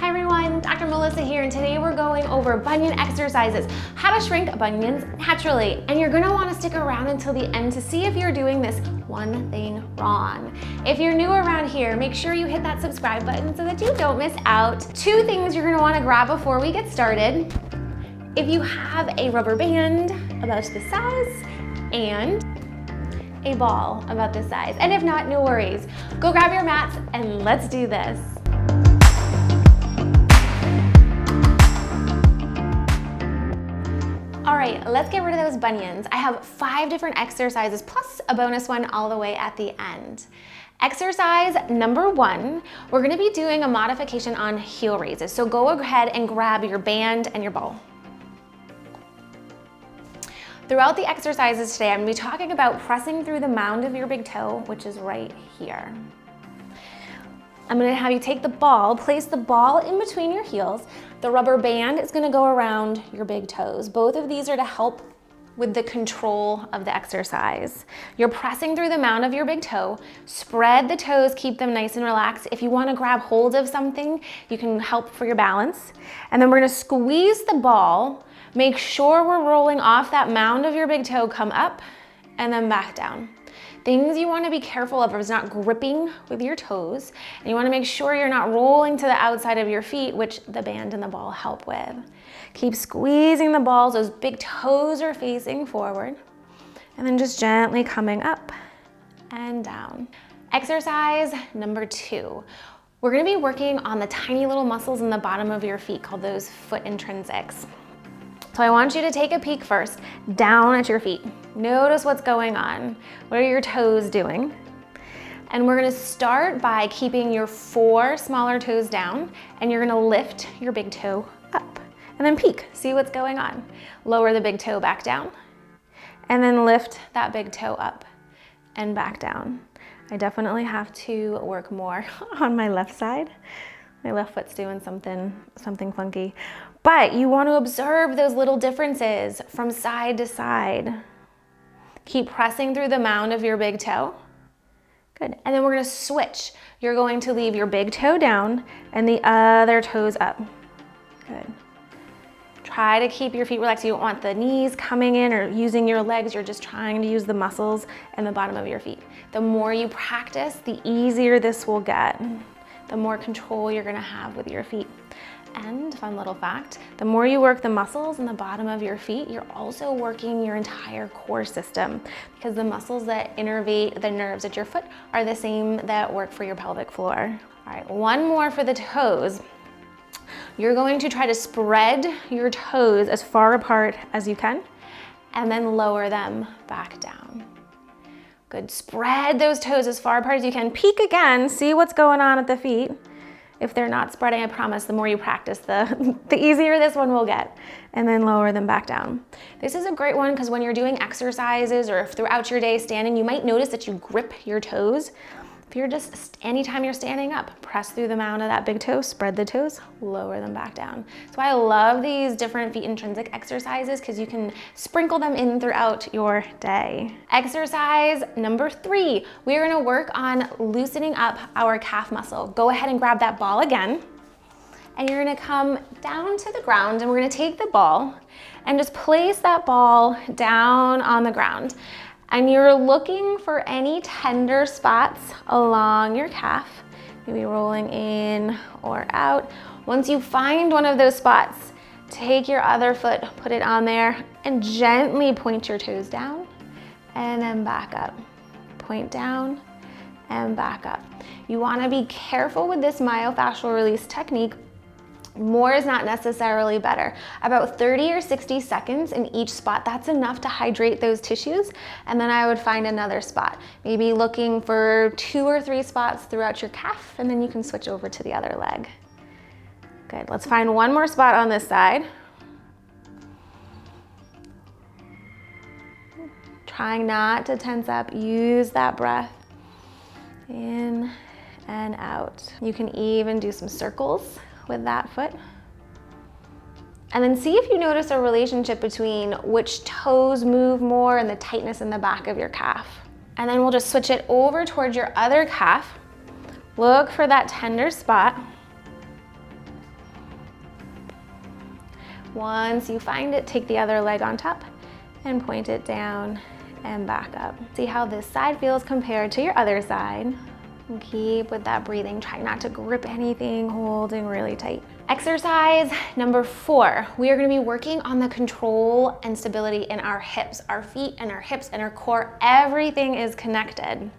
Hi everyone, Dr. Melissa here, and today we're going over bunion exercises, how to shrink bunions naturally. And you're gonna wanna stick around until the end to see if you're doing this one thing wrong. If you're new around here, make sure you hit that subscribe button so that you don't miss out. Two things you're gonna wanna grab before we get started. If you have a rubber band about this size and a ball about this size. And if not, no worries. Go grab your mats and let's do this. All right, let's get rid of those bunions. I have 5 different exercises plus a bonus one all the way at the end. Exercise number 1, we're gonna be doing a modification on heel raises. So go ahead and grab your band and your ball. Throughout the exercises today, I'm gonna be talking about pressing through the mound of your big toe, which is right here. I'm gonna have you take the ball, place the ball in between your heels. The rubber band is gonna go around your big toes. Both of these are to help with the control of the exercise. You're pressing through the mound of your big toe. Spread the toes, keep them nice and relaxed. If you wanna grab hold of something, you can help for your balance. And then we're gonna squeeze the ball. Make sure we're rolling off that mound of your big toe, come up and then back down. Things you want to be careful of is not gripping with your toes, and you want to make sure you're not rolling to the outside of your feet, which the band and the ball help with. Keep squeezing the balls, those big toes are facing forward, and then just gently coming up and down. Exercise number 2. We're going to be working on the tiny little muscles in the bottom of your feet called those foot intrinsics. So I want you to take a peek first down at your feet. Notice what's going on. What are your toes doing? And we're gonna start by keeping your 4 smaller toes down, and you're gonna lift your big toe up. And then peek, see what's going on. Lower the big toe back down, and then lift that big toe up and back down. I definitely have to work more on my left side. My left foot's doing something funky. But you want to observe those little differences from side to side. Keep pressing through the mound of your big toe. Good. And then we're going to switch. You're going to leave your big toe down and the other toes up. Good. Try to keep your feet relaxed. You don't want the knees coming in or using your legs. You're just trying to use the muscles in the bottom of your feet. The more you practice, the easier this will get. The more control you're gonna have with your feet. And fun little fact, the more you work the muscles in the bottom of your feet, you're also working your entire core system, because the muscles that innervate the nerves at your foot are the same that work for your pelvic floor. All right, one more for the toes. You're going to try to spread your toes as far apart as you can, and then lower them back down. Good, spread those toes as far apart as you can. Peek again, see what's going on at the feet. If they're not spreading, I promise, the more you practice, the easier this one will get. And then lower them back down. This is a great one because when you're doing exercises or throughout your day standing, you might notice that you grip your toes. If you're just, anytime you're standing up, press through the mound of that big toe, spread the toes, lower them back down. So I love these different feet intrinsic exercises because you can sprinkle them in throughout your day. Exercise number 3, we're gonna work on loosening up our calf muscle. Go ahead and grab that ball again, and you're gonna come down to the ground, and we're gonna take the ball and just place that ball down on the ground. And you're looking for any tender spots along your calf, maybe rolling in or out. Once you find one of those spots, take your other foot, put it on there, and gently point your toes down and then back up. Point down and back up. You wanna be careful with this myofascial release technique. More is not necessarily better. About 30 or 60 seconds in each spot, that's enough to hydrate those tissues. And then I would find another spot, maybe looking for 2 or 3 spots throughout your calf, and then you can switch over to the other leg. Good, let's find one more spot on this side. Trying not to tense up, use that breath in and out. You can even do some circles with that foot. And then see if you notice a relationship between which toes move more and the tightness in the back of your calf. And then we'll just switch it over towards your other calf. Look for that tender spot. Once you find it, take the other leg on top and point it down and back up. See how this side feels compared to your other side. And keep with that breathing. Try not to grip anything, holding really tight. Exercise number 4, we are going to be working on the control and stability in our hips, our feet and our hips and our core. Everything is connected.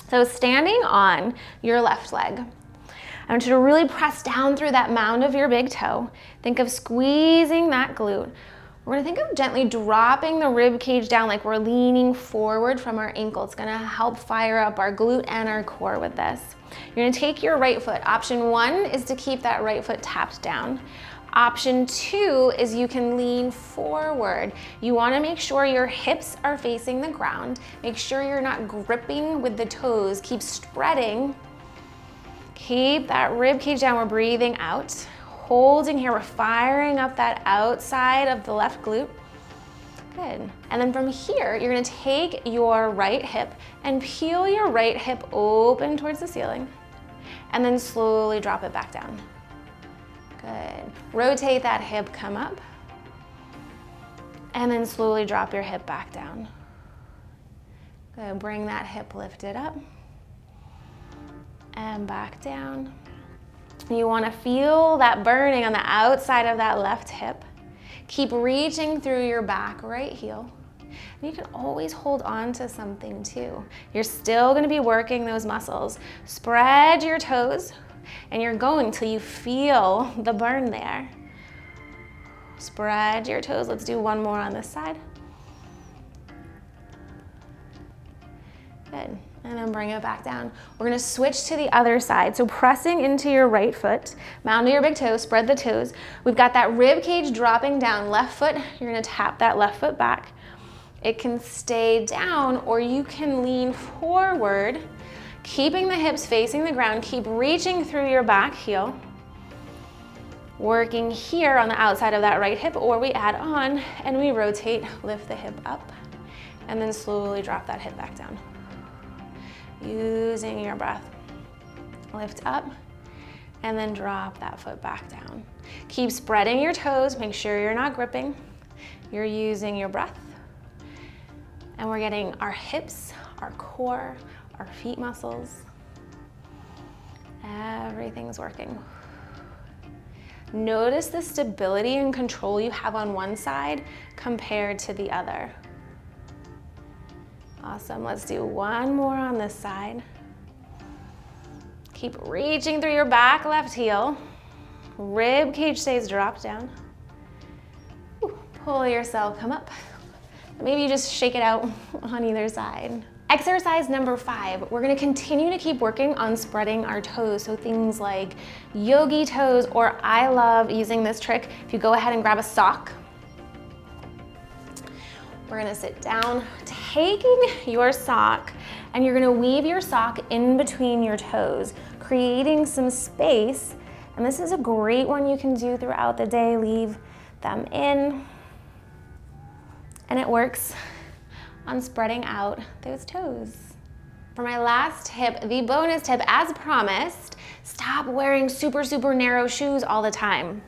So standing on your left leg, I want you to really press down through that mound of your big toe. Think of squeezing that glute. We're gonna think of gently dropping the rib cage down like we're leaning forward from our ankle. It's gonna help fire up our glute and our core with this. You're gonna take your right foot. Option 1 is to keep that right foot tapped down. Option 2 is you can lean forward. You wanna make sure your hips are facing the ground. Make sure you're not gripping with the toes. Keep spreading. Keep that rib cage down. We're breathing out. Holding here, we're firing up that outside of the left glute. Good. And then from here, you're gonna take your right hip and peel your right hip open towards the ceiling, and then slowly drop it back down. Good. Rotate that hip, come up, and then slowly drop your hip back down. Good. Bring that hip lifted up and back down. You want to feel that burning on the outside of that left hip. Keep reaching through your back right heel. And you can always hold on to something too. You're still going to be working those muscles. Spread your toes, and you're going till you feel the burn there. Spread your toes. Let's do one more on this side. Good. And then bring it back down. We're gonna switch to the other side. So pressing into your right foot, mound to your big toe, spread the toes. We've got that rib cage dropping down. Left foot, you're gonna tap that left foot back. It can stay down, or you can lean forward, keeping the hips facing the ground. Keep reaching through your back heel. Working here on the outside of that right hip, or we add on and we rotate, lift the hip up, and then slowly drop that hip back down. Using your breath. Lift up and then drop that foot back down. Keep spreading your toes. Make sure you're not gripping. You're using your breath. And we're getting our hips, our core, our feet muscles. Everything's working. Notice the stability and control you have on one side compared to the other. Awesome, let's do one more on this side. Keep reaching through your back left heel. Rib cage stays dropped down. Pull yourself, come up. Maybe you just shake it out on either side. Exercise number 5, we're gonna continue to keep working on spreading our toes. So things like yogi toes, or I love using this trick. If you go ahead and grab a sock, we're gonna sit down, taking your sock, and you're gonna weave your sock in between your toes, creating some space. And this is a great one you can do throughout the day. Leave them in. And it works on spreading out those toes. For my last tip, the bonus tip, as promised, stop wearing super, super narrow shoes all the time.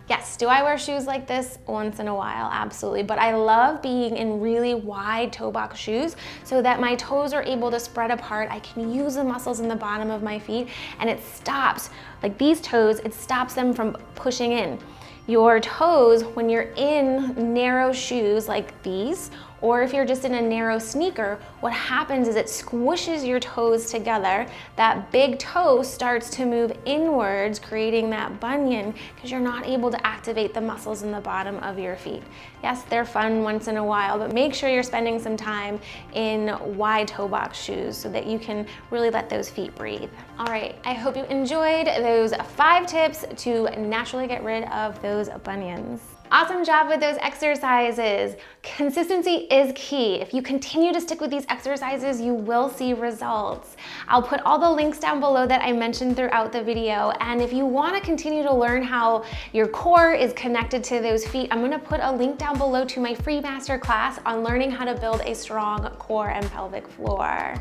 Yes, do I wear shoes like this once in a while? Absolutely, but I love being in really wide toe box shoes so that my toes are able to spread apart. I can use the muscles in the bottom of my feet, and it stops, like these toes, it stops them from pushing in. Your toes, when you're in narrow shoes like these, or if you're just in a narrow sneaker, what happens is it squishes your toes together. That big toe starts to move inwards, creating that bunion, because you're not able to activate the muscles in the bottom of your feet. Yes, they're fun once in a while, but make sure you're spending some time in wide toe box shoes so that you can really let those feet breathe. All right, I hope you enjoyed those 5 tips to naturally get rid of those bunions. Awesome job with those exercises. Consistency is key. If you continue to stick with these exercises, you will see results. I'll put all the links down below that I mentioned throughout the video. And if you want to continue to learn how your core is connected to those feet, I'm going to put a link down below to my free masterclass on learning how to build a strong core and pelvic floor.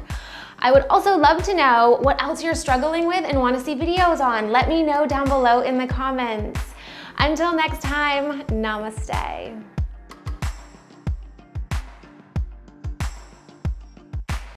I would also love to know what else you're struggling with and want to see videos on. Let me know down below in the comments. Until next time, namaste.